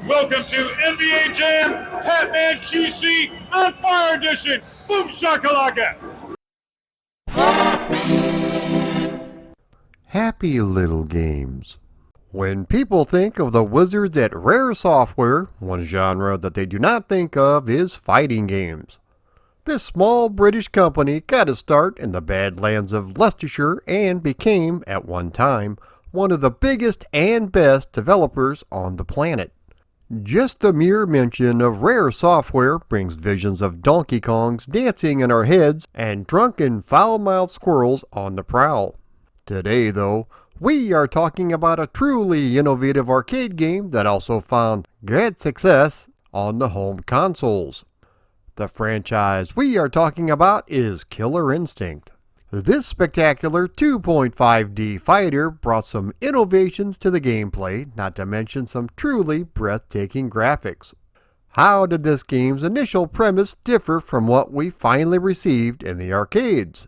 Welcome to NBA Jam Tatman QC on Fire Edition. Boom shakalaka. Happy little games. When people think of the wizards at Rare Software, one genre that they do not think of is fighting games. This small British company got its start in the Badlands of Leicestershire and became, at one time, one of the biggest and best developers on the planet. Just the mere mention of Rare Software brings visions of Donkey Kongs dancing in our heads and drunken foul-mouthed squirrels on the prowl. Today, though, we are talking about a truly innovative arcade game that also found great success on the home consoles. The franchise we are talking about is Killer Instinct. This spectacular 2.5D fighter brought some innovations to the gameplay, not to mention some truly breathtaking graphics. How did this game's initial premise differ from what we finally received in the arcades?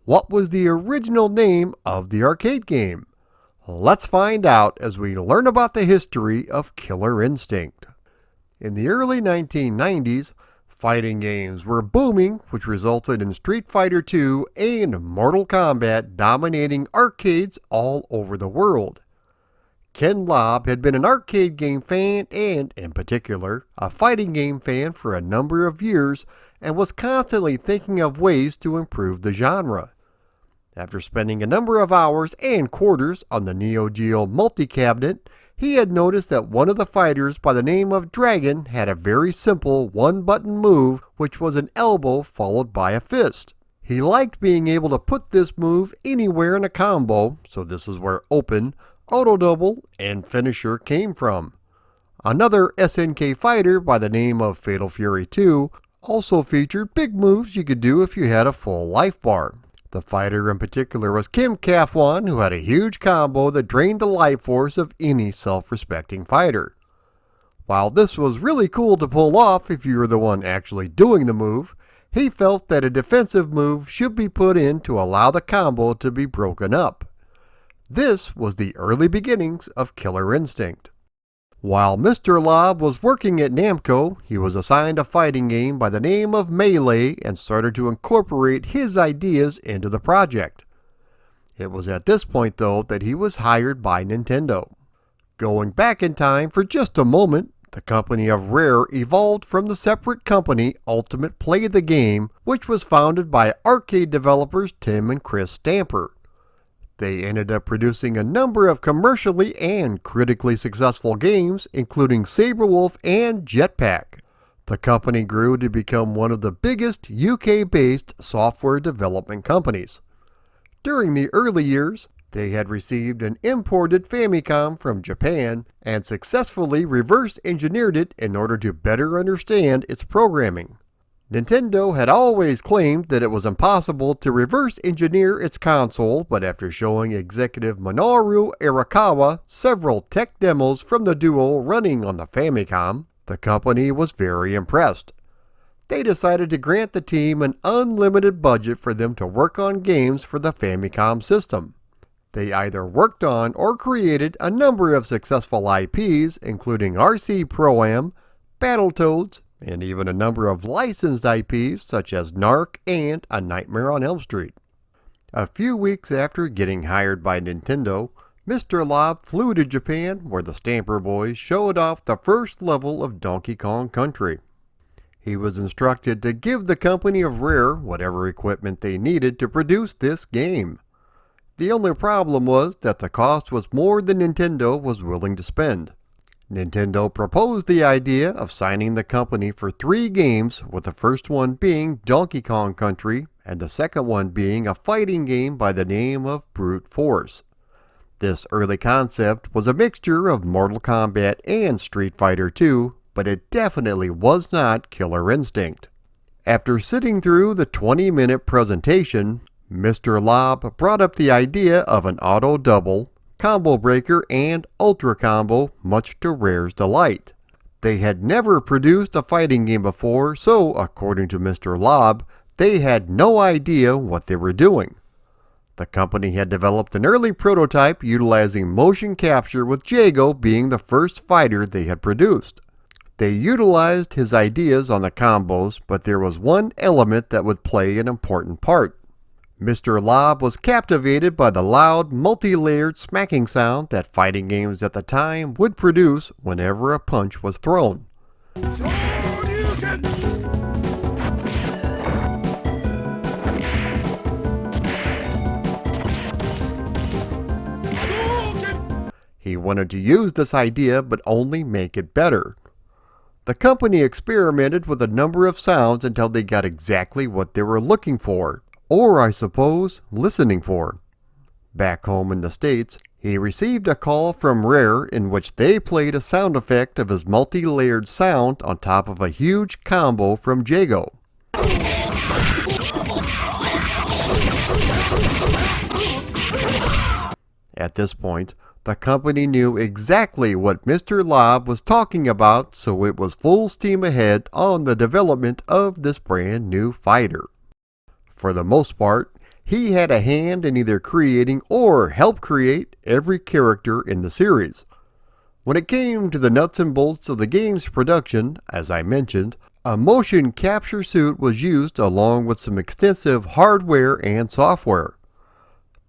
What was the original name of the arcade game? Let's find out as we learn about the history of Killer Instinct. In the early 1990s, fighting games were booming, which resulted in Street Fighter II and Mortal Kombat dominating arcades all over the world. Ken Lobb had been an arcade game fan and, in particular, a fighting game fan for a number of years and was constantly thinking of ways to improve the genre. After spending a number of hours and quarters on the Neo Geo multi-cabinet, he had noticed that one of the fighters by the name of Dragon had a very simple one-button move, which was an elbow followed by a fist. He liked being able to put this move anywhere in a combo, so this is where Open, Auto Double, and Finisher came from. Another SNK fighter by the name of Fatal Fury 2 also featured big moves you could do if you had a full life bar. The fighter in particular was Kim Kafwan, who had a huge combo that drained the life force of any self-respecting fighter. While this was really cool to pull off if you were the one actually doing the move, he felt that a defensive move should be put in to allow the combo to be broken up. This was the early beginnings of Killer Instinct. While Mr. Lobb was working at Namco, he was assigned a fighting game by the name of Melee and started to incorporate his ideas into the project. It was at this point, though, that he was hired by Nintendo. Going back in time for just a moment, the company of Rare evolved from the separate company Ultimate Play the Game, which was founded by arcade developers Tim and Chris Stamper. They ended up producing a number of commercially and critically successful games, including Saberwolf and Jetpack. The company grew to become one of the biggest UK-based software development companies. During the early years, they had received an imported Famicom from Japan and successfully reverse engineered it in order to better understand its programming. Nintendo had always claimed that it was impossible to reverse engineer its console, but after showing executive Minoru Arakawa several tech demos from the duo running on the Famicom, the company was very impressed. They decided to grant the team an unlimited budget for them to work on games for the Famicom system. They either worked on or created a number of successful IPs, including RC Pro-Am, Battletoads, and even a number of licensed IPs such as Narc and A Nightmare on Elm Street. A few weeks after getting hired by Nintendo, Mr. Lobb flew to Japan where the Stamper Boys showed off the first level of Donkey Kong Country. He was instructed to give the company of Rare whatever equipment they needed to produce this game. The only problem was that the cost was more than Nintendo was willing to spend. Nintendo proposed the idea of signing the company for 3 games, with the first one being Donkey Kong Country and the second one being a fighting game by the name of Brute Force. This early concept was a mixture of Mortal Kombat and Street Fighter II, but it definitely was not Killer Instinct. After sitting through the 20-minute presentation, Mr. Lobb brought up the idea of an auto double, combo breaker, and ultra combo, much to Rare's delight. They had never produced a fighting game before, so according to Mr. Lobb, they had no idea what they were doing. The company had developed an early prototype utilizing motion capture, with Jago being the first fighter they had produced. They utilized his ideas on the combos, but there was one element that would play an important part. Mr. Lob was captivated by the loud, multi-layered smacking sound that fighting games at the time would produce whenever a punch was thrown. He wanted to use this idea but only make it better. The company experimented with a number of sounds until they got exactly what they were looking for, or I suppose, listening for. Back home in the States, he received a call from Rare in which they played a sound effect of his multi-layered sound on top of a huge combo from Jago. At this point, the company knew exactly what Mr. Lob was talking about, so it was full steam ahead on the development of this brand new fighter. For the most part, he had a hand in either creating or helped create every character in the series. When it came to the nuts and bolts of the game's production, as I mentioned, a motion capture suit was used along with some extensive hardware and software.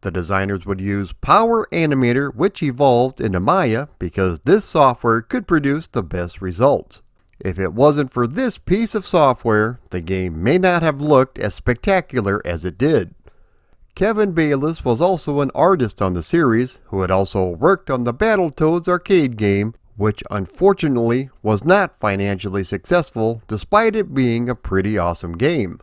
The designers would use Power Animator, which evolved into Maya because this software could produce the best results. If it wasn't for this piece of software, the game may not have looked as spectacular as it did. Kevin Bayliss was also an artist on the series, who had also worked on the Battletoads arcade game, which unfortunately was not financially successful despite it being a pretty awesome game.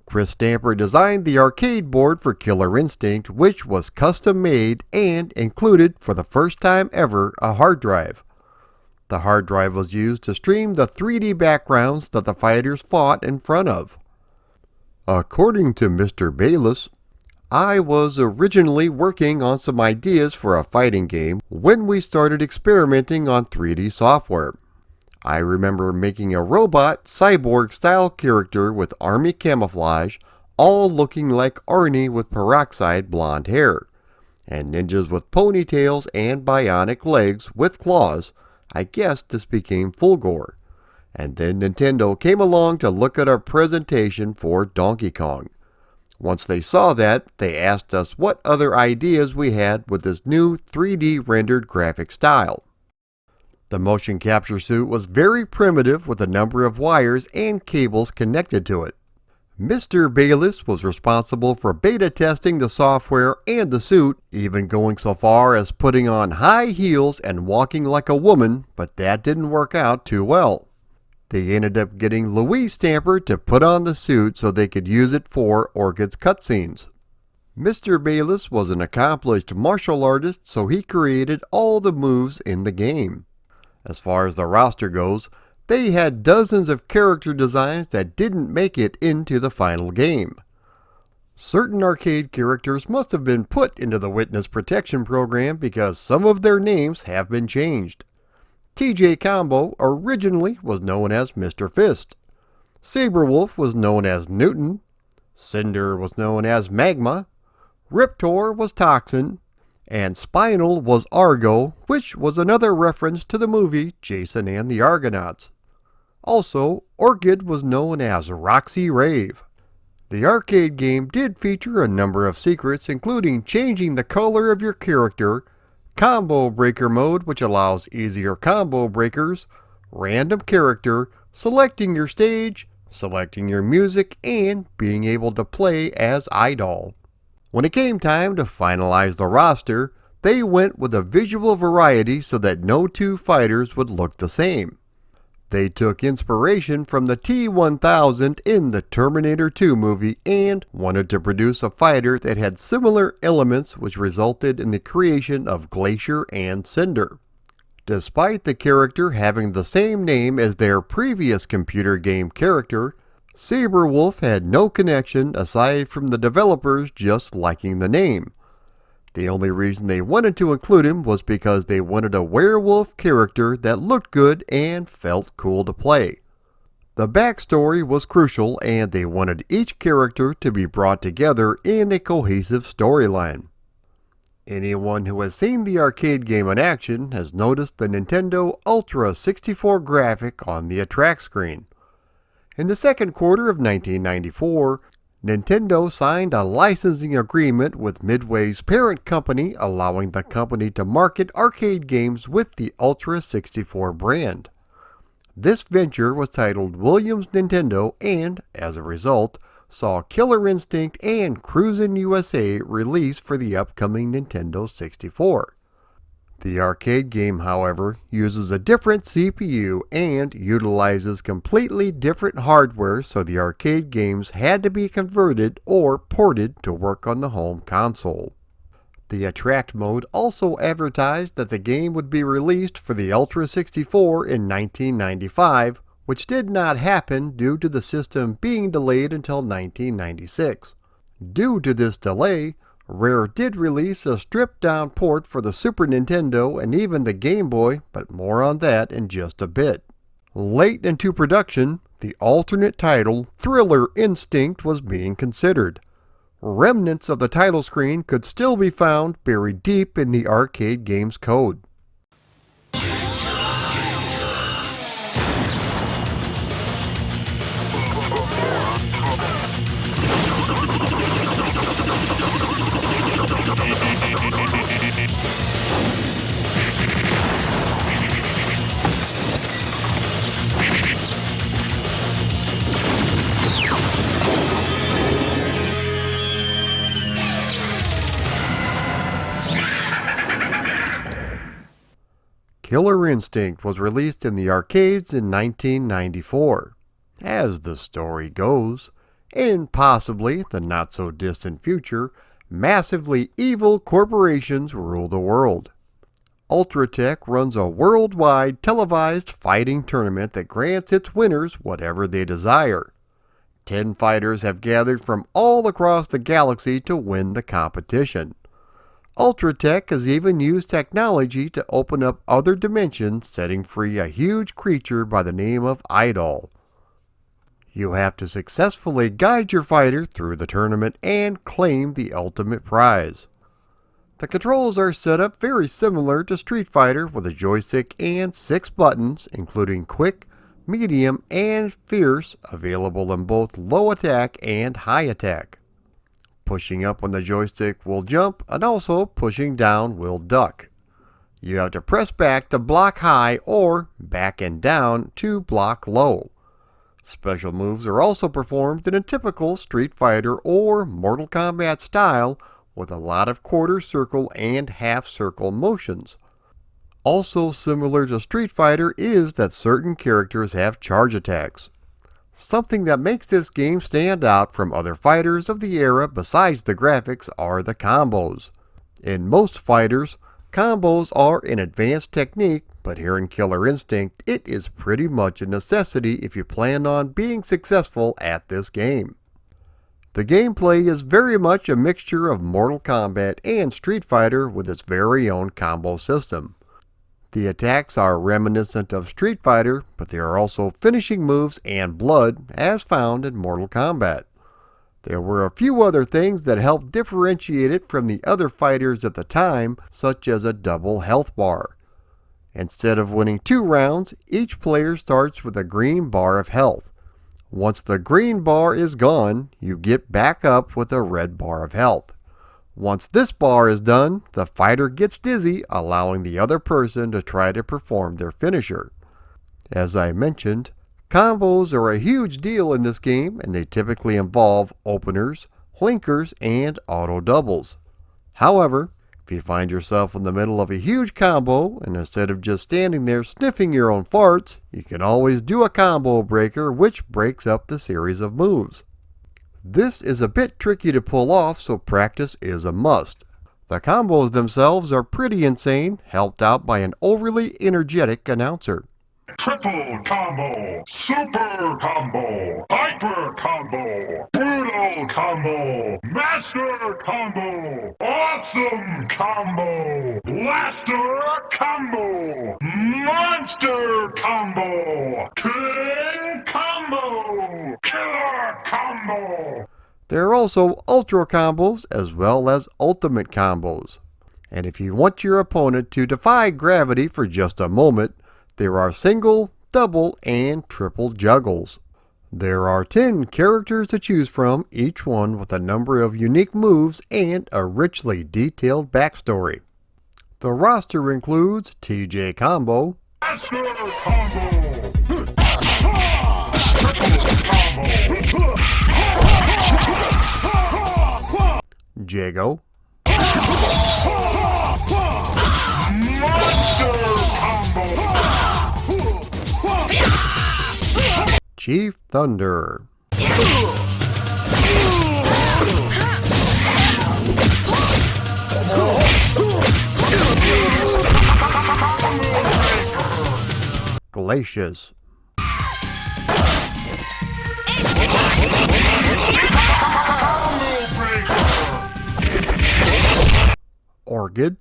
Chris Stamper designed the arcade board for Killer Instinct, which was custom made and included, for the first time ever, a hard drive. The hard drive was used to stream the 3D backgrounds that the fighters fought in front of. According to Mr. Bayliss, I was originally working on some ideas for a fighting game when we started experimenting on 3D software. I remember making a robot, cyborg-style character with army camouflage, all looking like Arnie with peroxide blonde hair, and ninjas with ponytails and bionic legs with claws. I guess this became Fulgore. And then Nintendo came along to look at our presentation for Donkey Kong. Once they saw that, they asked us what other ideas we had with this new 3D rendered graphic style. The motion capture suit was very primitive with a number of wires and cables connected to it. Mr. Bayliss was responsible for beta testing the software and the suit, even going so far as putting on high heels and walking like a woman, but that didn't work out too well. They ended up getting Louise Stamper to put on the suit so they could use it for Orchid's cutscenes. Mr. Bayliss was an accomplished martial artist, so he created all the moves in the game. As far as the roster goes, they had dozens of character designs that didn't make it into the final game. Certain arcade characters must have been put into the Witness Protection Program because some of their names have been changed. TJ Combo originally was known as Mr. Fist. Saberwolf was known as Newton. Cinder was known as Magma. Riptor was Toxin. And Spinal was Argo, which was another reference to the movie Jason and the Argonauts. Also, Orchid was known as Roxy Rave. The arcade game did feature a number of secrets, including changing the color of your character, Combo Breaker mode, which allows easier combo breakers, random character, selecting your stage, selecting your music, and being able to play as Idol. When it came time to finalize the roster, they went with a visual variety so that no two fighters would look the same. They took inspiration from the T-1000 in the Terminator 2 movie and wanted to produce a fighter that had similar elements, which resulted in the creation of Glacier and Cinder. Despite the character having the same name as their previous computer game character, Saberwolf had no connection aside from the developers just liking the name. The only reason they wanted to include him was because they wanted a werewolf character that looked good and felt cool to play. The backstory was crucial, and they wanted each character to be brought together in a cohesive storyline. Anyone who has seen the arcade game in action has noticed the Nintendo Ultra 64 graphic on the attract screen. In the second quarter of 1994, Nintendo signed a licensing agreement with Midway's parent company, allowing the company to market arcade games with the Ultra 64 brand. This venture was titled Williams Nintendo and, as a result, saw Killer Instinct and Cruisin' USA released for the upcoming Nintendo 64. The arcade game, however, uses a different CPU and utilizes completely different hardware, so the arcade games had to be converted or ported to work on the home console. The Attract mode also advertised that the game would be released for the Ultra 64 in 1995, which did not happen due to the system being delayed until 1996. Due to this delay, Rare did release a stripped-down port for the Super Nintendo and even the Game Boy, but more on that in just a bit. Late into production, the alternate title, Thriller Instinct, was being considered. Remnants of the title screen could still be found buried deep in the arcade game's code. Killer Instinct was released in the arcades in 1994. As the story goes, in possibly the not-so-distant future, massively evil corporations rule the world. Ultratech runs a worldwide televised fighting tournament that grants its winners whatever they desire. 10 fighters have gathered from all across the galaxy to win the competition. Ultratech has even used technology to open up other dimensions, setting free a huge creature by the name of Idol. You have to successfully guide your fighter through the tournament and claim the ultimate prize. The controls are set up very similar to Street Fighter with a joystick and 6 buttons, including quick, medium, and fierce, available in both low attack and high attack. Pushing up on the joystick will jump, and also pushing down will duck. You have to press back to block high or back and down to block low. Special moves are also performed in a typical Street Fighter or Mortal Kombat style with a lot of quarter circle and half circle motions. Also similar to Street Fighter is that certain characters have charge attacks. Something that makes this game stand out from other fighters of the era besides the graphics are the combos. In most fighters, combos are an advanced technique, but here in Killer Instinct, it is pretty much a necessity if you plan on being successful at this game. The gameplay is very much a mixture of Mortal Kombat and Street Fighter with its very own combo system. The attacks are reminiscent of Street Fighter, but they are also finishing moves and blood, as found in Mortal Kombat. There were a few other things that helped differentiate it from the other fighters at the time, such as a double health bar. Instead of winning 2 rounds, each player starts with a green bar of health. Once the green bar is gone, you get back up with a red bar of health. Once this bar is done, the fighter gets dizzy, allowing the other person to try to perform their finisher. As I mentioned, combos are a huge deal in this game, and they typically involve openers, linkers, and auto doubles. However, if you find yourself in the middle of a huge combo, and instead of just standing there sniffing your own farts, you can always do a combo breaker, which breaks up the series of moves. This is a bit tricky to pull off, so practice is a must. The combos themselves are pretty insane, helped out by an overly energetic announcer. Triple combo, super combo, hyper combo, brutal combo, master combo, awesome combo, blaster combo, monster combo, king combo. There are also ultra combos as well as ultimate combos. And if you want your opponent to defy gravity for just a moment, there are single, double, and triple juggles. There are 10 characters to choose from, each one with a number of unique moves and a richly detailed backstory. The roster includes TJ Combo, Master Combo! Jago, Monster Combo! Chief Thunder, Glacius, Orchid,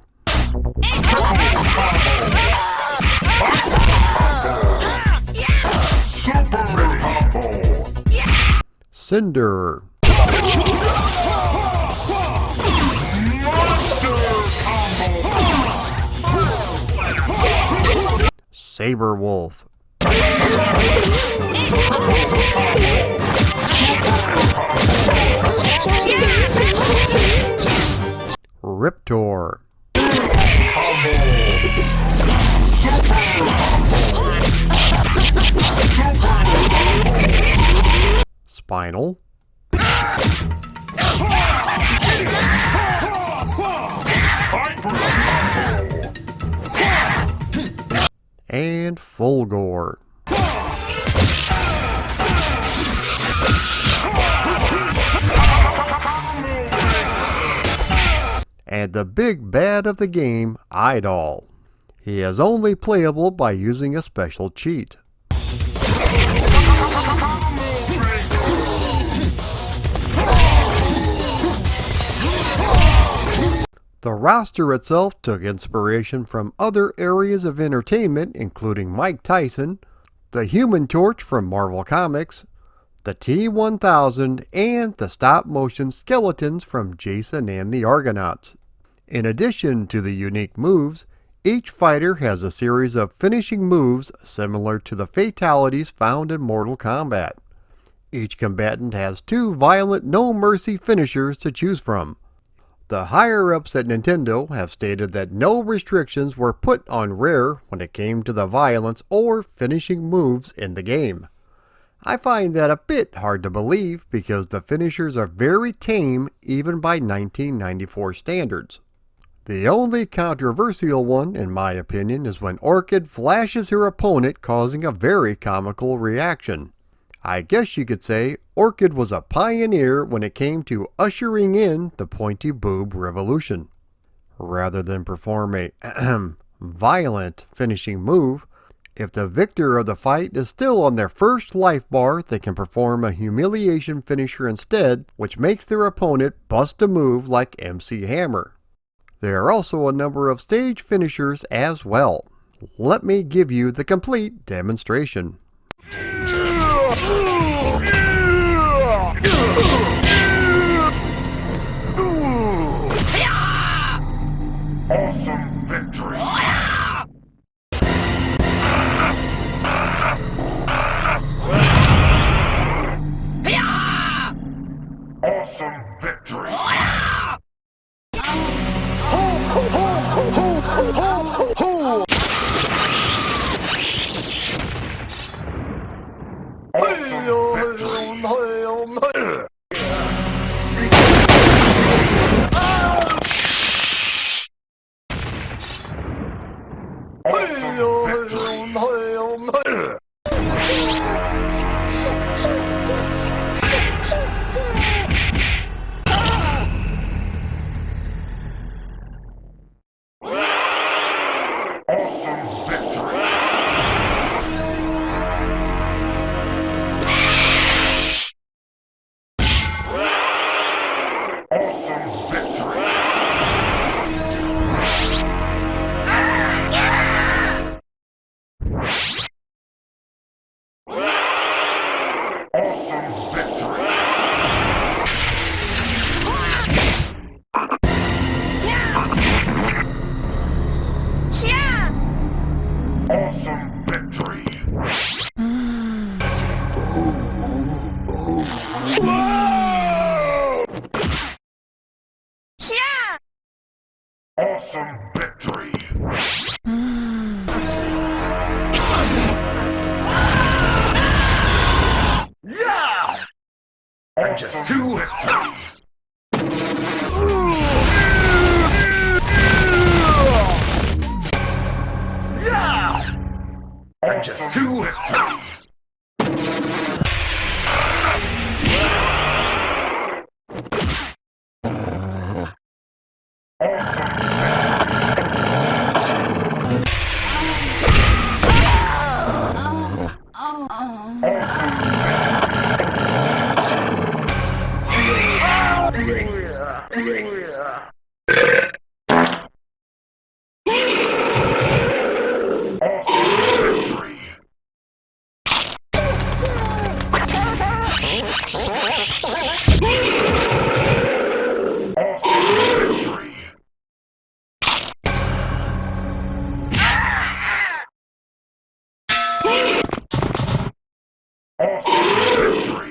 Super Combo! Cinder, Monster Combo! Saberwolf, Riptor, Spinal, and Fulgore. And the big bad of the game, Idol. He is only playable by using a special cheat. The roster itself took inspiration from other areas of entertainment, including Mike Tyson, the Human Torch from Marvel Comics, the T-1000, and the stop-motion skeletons from Jason and the Argonauts. In addition to the unique moves, each fighter has a series of finishing moves similar to the fatalities found in Mortal Kombat. Each combatant has 2 violent no-mercy finishers to choose from. The higher-ups at Nintendo have stated that no restrictions were put on Rare when it came to the violence or finishing moves in the game. I find that a bit hard to believe because the finishers are very tame even by 1994 standards. The only controversial one, in my opinion, is when Orchid flashes her opponent, causing a very comical reaction. I guess you could say Orchid was a pioneer when it came to ushering in the pointy boob revolution. Rather than perform a violent finishing move, if the victor of the fight is still on their first life bar, they can perform a humiliation finisher instead, which makes their opponent bust a move like MC Hammer. There are also a number of stage finishers as well. Let me give you the complete demonstration. Awesome victory! Awesome victory! Awesome victory! Yeah! Awesome victory! Yeah! Awesome victory! Victory! Awesome victory! Awesome victory! Awesome victory!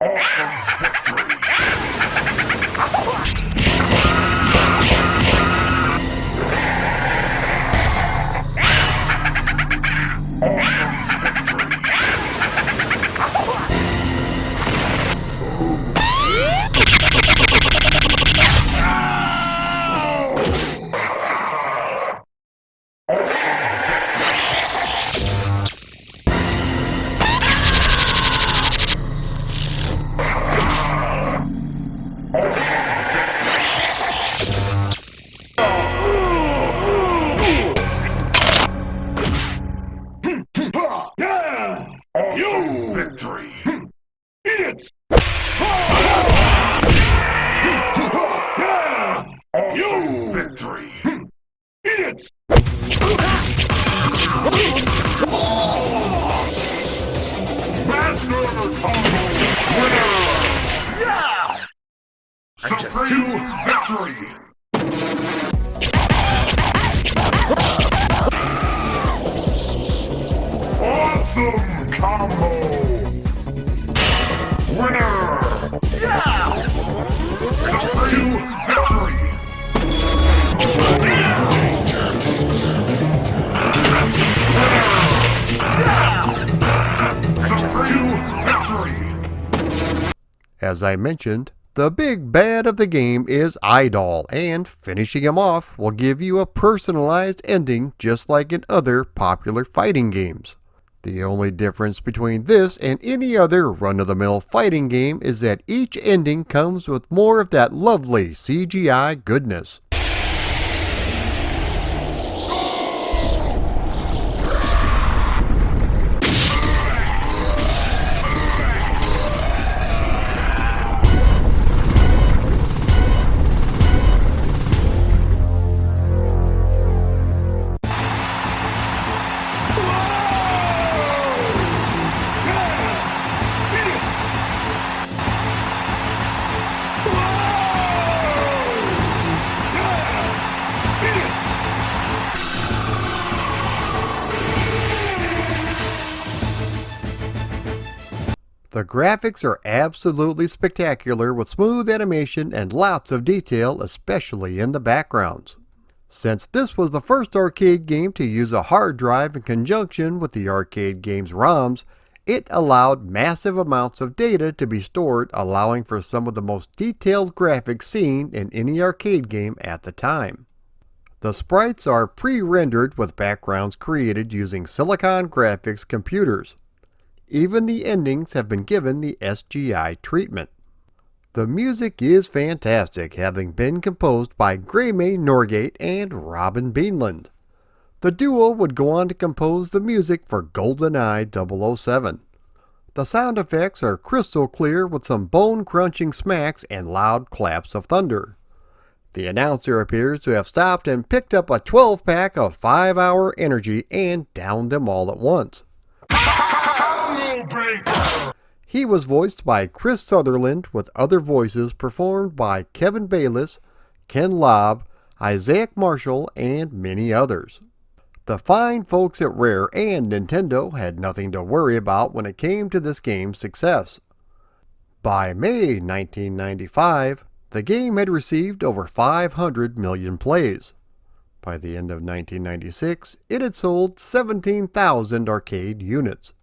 Awesome victory! Awesome victory! Awesome victory! Master Combo winner! Yeah! Supreme victory! Awesome combo! Winner! Yeah! Supreme victory! Supreme victory! As I mentioned, the big bad of the game is Idol, and finishing him off will give you a personalized ending just like in other popular fighting games. The only difference between this and any other run-of-the-mill fighting game is that each ending comes with more of that lovely CGI goodness. The graphics are absolutely spectacular with smooth animation and lots of detail, especially in the backgrounds. Since this was the first arcade game to use a hard drive in conjunction with the arcade game's ROMs, it allowed massive amounts of data to be stored, allowing for some of the most detailed graphics seen in any arcade game at the time. The sprites are pre-rendered with backgrounds created using Silicon Graphics computers. Even the endings have been given the SGI treatment. The music is fantastic, having been composed by Graeme Norgate and Robin Beanland. The duo would go on to compose the music for GoldenEye 007. The sound effects are crystal clear with some bone-crunching smacks and loud claps of thunder. The announcer appears to have stopped and picked up a 12-pack of 5-Hour Energy and downed them all at once. He was voiced by Chris Sutherland, with other voices performed by Kevin Bayliss, Ken Lobb, Isaac Marshall, and many others. The fine folks at Rare and Nintendo had nothing to worry about when it came to this game's success. By May 1995, the game had received over 500 million plays. By the end of 1996, it had sold 17,000 arcade units.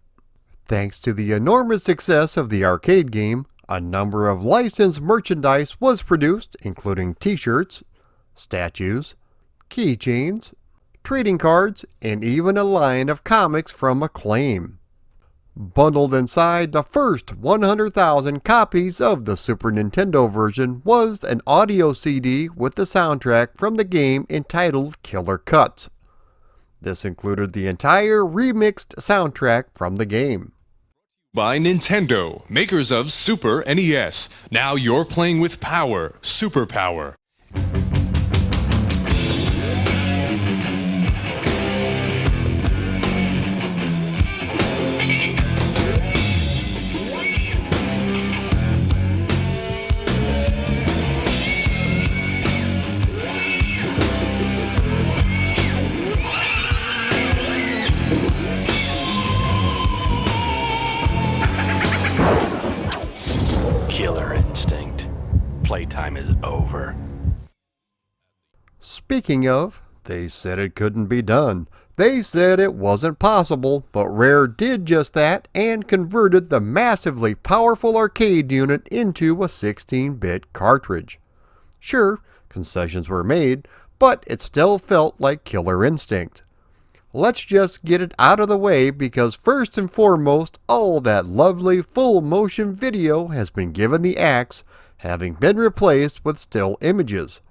Thanks to the enormous success of the arcade game, a number of licensed merchandise was produced, including t-shirts, statues, keychains, trading cards, and even a line of comics from Acclaim. Bundled inside the first 100,000 copies of the Super Nintendo version was an audio CD with the soundtrack from the game entitled Killer Cuts. This included the entire remixed soundtrack from the game. By Nintendo, makers of Super NES. Now you're playing with power, superpower. Killer instinct. Playtime is over. Speaking of, they said it couldn't be done. They said it wasn't possible, but Rare did just that and converted the massively powerful arcade unit into a 16-bit cartridge. Sure, concessions were made, but it still felt like Killer Instinct. Let's just get it out of the way because first and foremost, all that lovely full motion video has been given the axe, having been replaced with still images.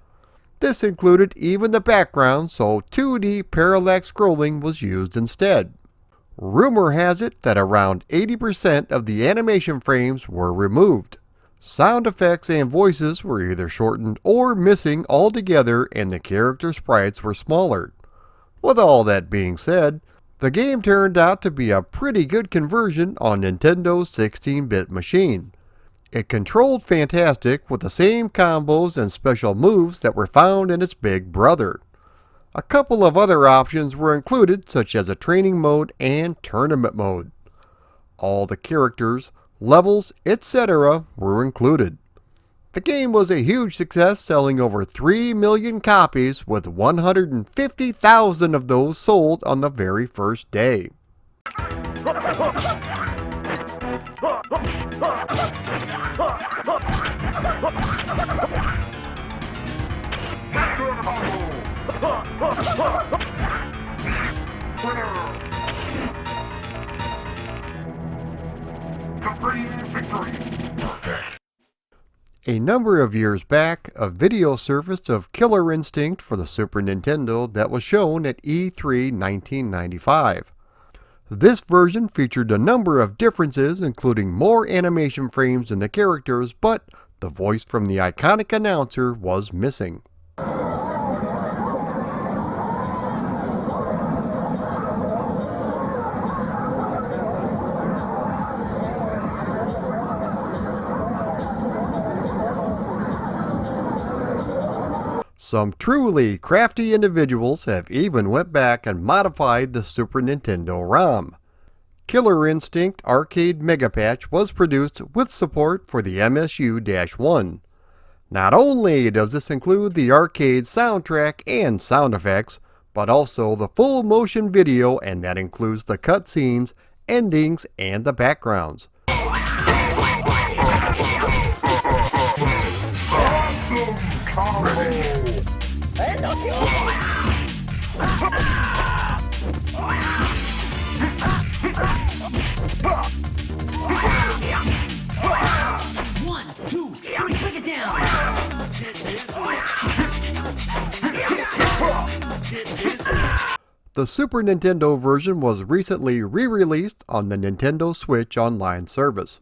This included even the background, so 2D parallax scrolling was used instead. Rumor has it that around 80% of the animation frames were removed. Sound effects and voices were either shortened or missing altogether, and the character sprites were smaller. With all that being said, the game turned out to be a pretty good conversion on Nintendo's 16-bit machine. It controlled fantastic with the same combos and special moves that were found in its big brother. A couple of other options were included, such as a training mode and tournament mode. All the characters, levels, etc. were included. The game was a huge success, selling over 3 million copies, with 150,000 of those sold on the very first day. Supreme victory. A number of years back, a video surfaced of Killer Instinct for the Super Nintendo that was shown at E3 1995. This version featured a number of differences, including more animation frames in the characters, but the voice from the iconic announcer was missing. Some truly crafty individuals have even went back and modified the Super Nintendo ROM. Killer Instinct Arcade Mega Patch was produced with support for the MSU-1. Not only does this include the arcade soundtrack and sound effects, but also the full motion video, and that includes the cutscenes, endings, and the backgrounds. Awesome combo. One, two, three, click it down. The Super Nintendo version was recently re-released on the Nintendo Switch Online service.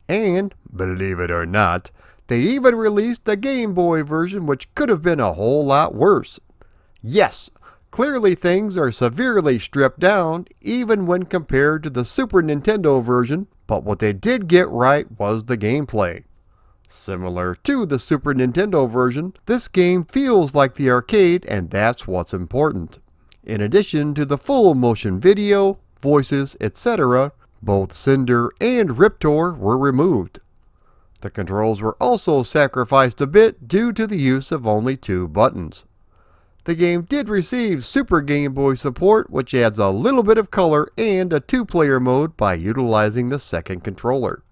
And, believe it or not, they even released a Game Boy version, which could have been a whole lot worse. Yes, clearly things are severely stripped down, even when compared to the Super Nintendo version, but what they did get right was the gameplay. Similar to the Super Nintendo version, this game feels like the arcade, and that's what's important. In addition to the full motion video, voices, etc., both Cinder and Riptor were removed. The controls were also sacrificed a bit due to the use of only 2 buttons. The game did receive Super Game Boy support, which adds a little bit of color and a 2-player mode by utilizing the second controller.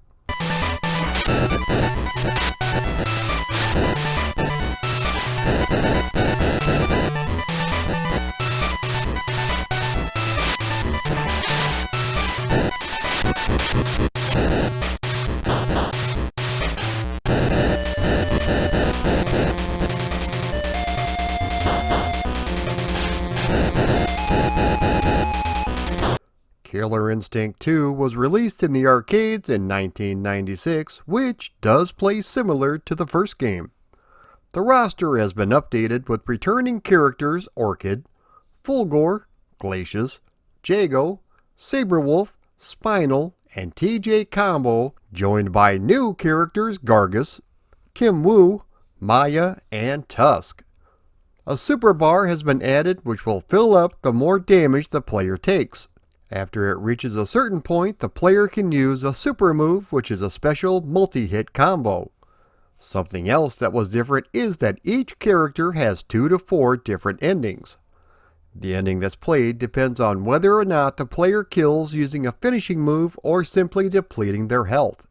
Killer Instinct 2 was released in the arcades in 1996, which does play similar to the first game. The roster has been updated with returning characters Orchid, Fulgore, Glacius, Jago, Saberwolf, Spinal, and TJ Combo, joined by new characters Gargus, Kim Woo, Maya, and Tusk. A super bar has been added which will fill up the more damage the player takes. After it reaches a certain point, the player can use a super move, which is a special multi-hit combo. Something else that was different is that each character has 2 to 4 different endings. The ending that's played depends on whether or not the player kills using a finishing move or simply depleting their health.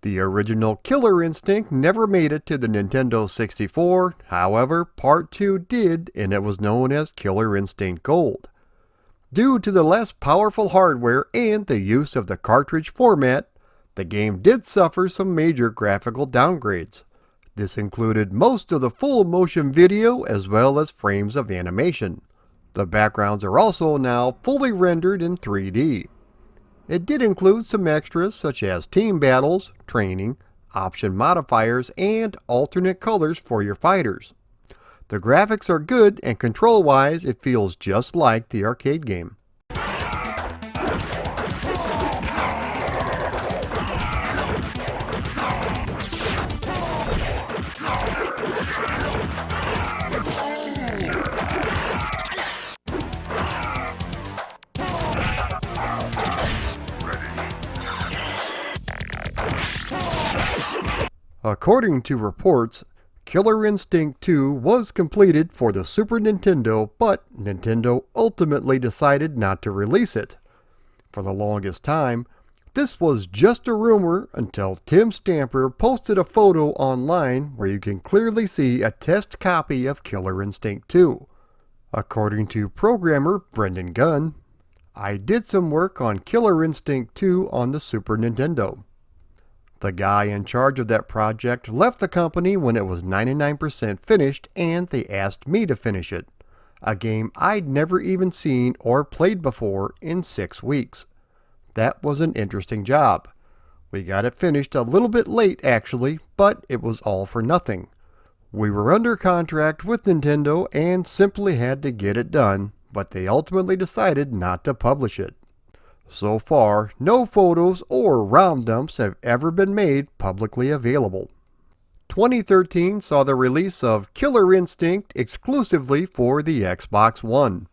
The original Killer Instinct never made it to the Nintendo 64, however, Part 2 did, and it was known as Killer Instinct Gold. Due to the less powerful hardware and the use of the cartridge format, the game did suffer some major graphical downgrades. This included most of the full motion video as well as frames of animation. The backgrounds are also now fully rendered in 3D. It did include some extras such as team battles, training, option modifiers, and alternate colors for your fighters. The graphics are good, and control-wise it feels just like the arcade game. According to reports, Killer Instinct 2 was completed for the Super Nintendo, but Nintendo ultimately decided not to release it. For the longest time, this was just a rumor until Tim Stamper posted a photo online where you can clearly see a test copy of Killer Instinct 2. According to programmer Brendan Gunn, I did some work on Killer Instinct 2 on the Super Nintendo. The guy in charge of that project left the company when it was 99% finished, and they asked me to finish it, a game I'd never even seen or played before, in 6 weeks. That was an interesting job. We got it finished a little bit late actually, but it was all for nothing. We were under contract with Nintendo and simply had to get it done, but they ultimately decided not to publish it. So far, no photos or ROM dumps have ever been made publicly available. 2013 saw the release of Killer Instinct exclusively for the Xbox One.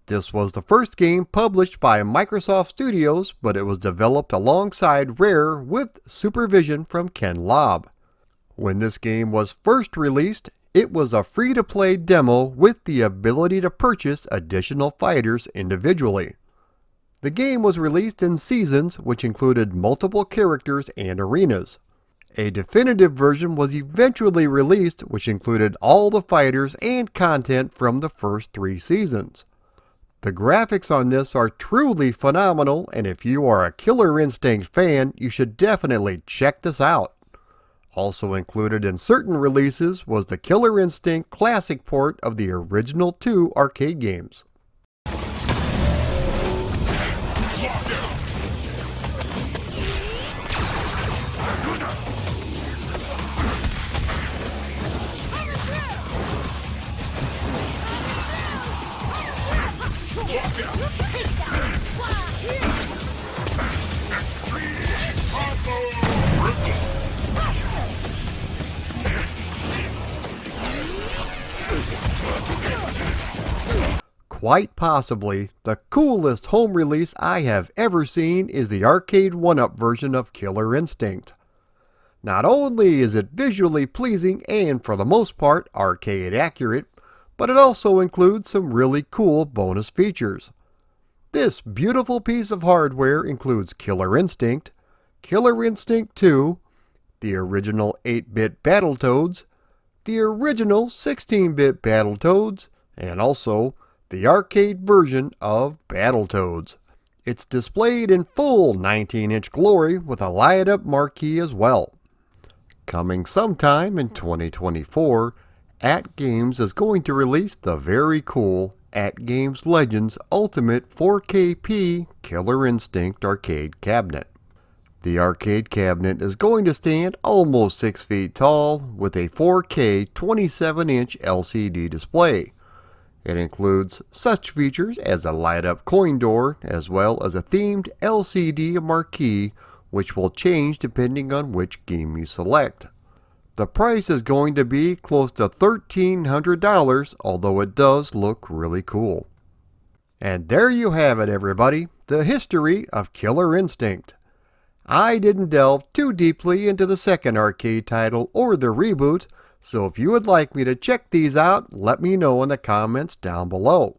This was the first game published by Microsoft Studios, but it was developed alongside Rare with supervision from Ken Lobb. When this game was first released, it was a free-to-play demo with the ability to purchase additional fighters individually. The game was released in seasons, which included multiple characters and arenas. A definitive version was eventually released, which included all the fighters and content from the first 3 seasons. The graphics on this are truly phenomenal, and if you are a Killer Instinct fan, you should definitely check this out. Also included in certain releases was the Killer Instinct Classic port of the original 2 arcade games. Quite possibly, the coolest home release I have ever seen is the arcade 1-up version of Killer Instinct. Not only is it visually pleasing and for the most part arcade accurate, but it also includes some really cool bonus features. This beautiful piece of hardware includes Killer Instinct 2, the original 8-bit Battletoads, the original 16-bit Battletoads, and also the arcade version of Battletoads. It's displayed in full 19-inch glory with a light-up marquee as well. Coming sometime in 2024, At Games is going to release the very cool At Games Legends Ultimate 4KP Killer Instinct arcade cabinet. The arcade cabinet is going to stand almost 6 feet tall with a 4K 27-inch LCD display. It includes such features as a light-up coin door as well as a themed LCD marquee which will change depending on which game you select. The price is going to be close to $1,300, although it does look really cool. And there you have it, everybody, the history of Killer Instinct. I didn't delve too deeply into the second arcade title or the reboot, so if you would like me to check these out, let me know in the comments down below.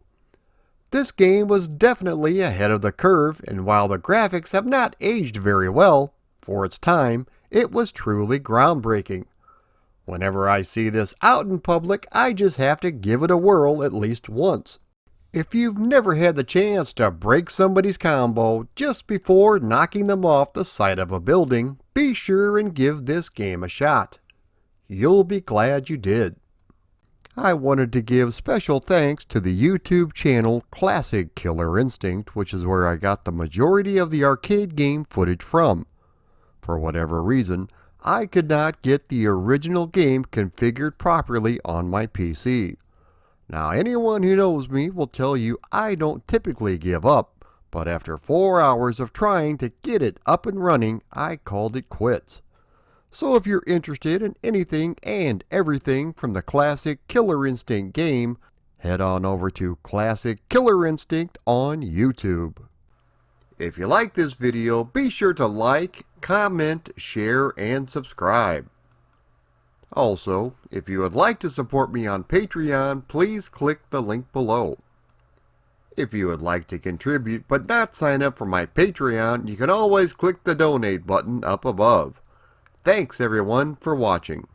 This game was definitely ahead of the curve, and while the graphics have not aged very well, for its time, it was truly groundbreaking. Whenever I see this out in public, I just have to give it a whirl at least once. If you've never had the chance to break somebody's combo just before knocking them off the side of a building, be sure and give this game a shot. You'll be glad you did. I wanted to give special thanks to the YouTube channel Classic Killer Instinct, which is where I got the majority of the arcade game footage from. For whatever reason, I could not get the original game configured properly on my PC. Now, anyone who knows me will tell you I don't typically give up, but after 4 hours of trying to get it up and running, I called it quits. So if you're interested in anything and everything from the classic Killer Instinct game, head on over to Classic Killer Instinct on YouTube. If you like this video, be sure to like, comment, share, and subscribe. Also, if you would like to support me on Patreon, please click the link below. If you would like to contribute but not sign up for my Patreon, you can always click the donate button up above. Thanks everyone for watching.